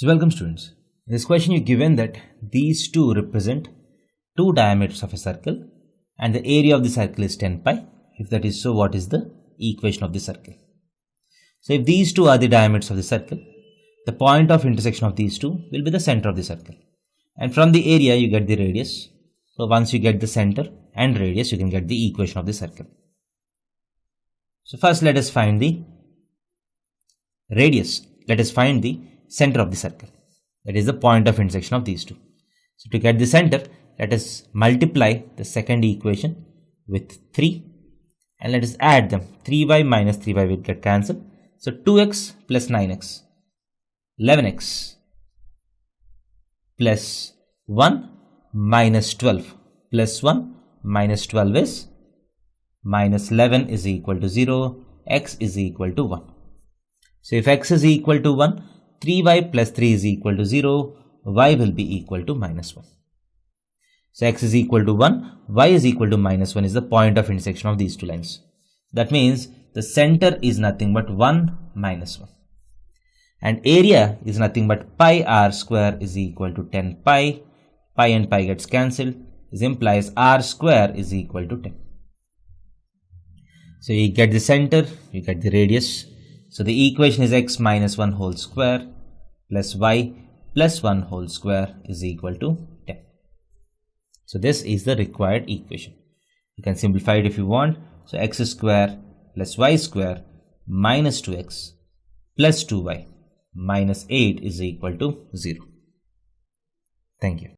So welcome students. In this question you're given that these two represent two diameters of a circle and the area of the circle is 10 pi. If that is so, what is the equation of the circle? So if these two are the diameters of the circle, the point of intersection of these two will be the center of the circle. And from the area you get the radius. So once you get the center and radius, you can get the equation of the circle. So first let us find the radius. Let us find the center of the circle. That is the point of intersection of these two. So to get the center, let us multiply the second equation with 3 and let us add them. 3y minus 3y will get cancelled. So 2x plus 9x, 11x plus 1 minus 12 plus 1 minus 12 is minus 11 is equal to 0, x is equal to 1. So if x is equal to 1, 3y plus 3 is equal to 0, y will be equal to minus 1. So x is equal to 1, y is equal to minus 1 is the point of intersection of these two lines. That means the center is nothing but 1 minus 1. And area is nothing but pi r square is equal to 10 pi. Pi and pi gets cancelled. This implies r square is equal to 10. So you get the center, you get the radius. So the equation is x minus 1 whole square plus y plus 1 whole square is equal to 10. So this is the required equation. You can simplify it if you want. So x square plus y square minus 2x plus 2y minus 8 is equal to 0. Thank you.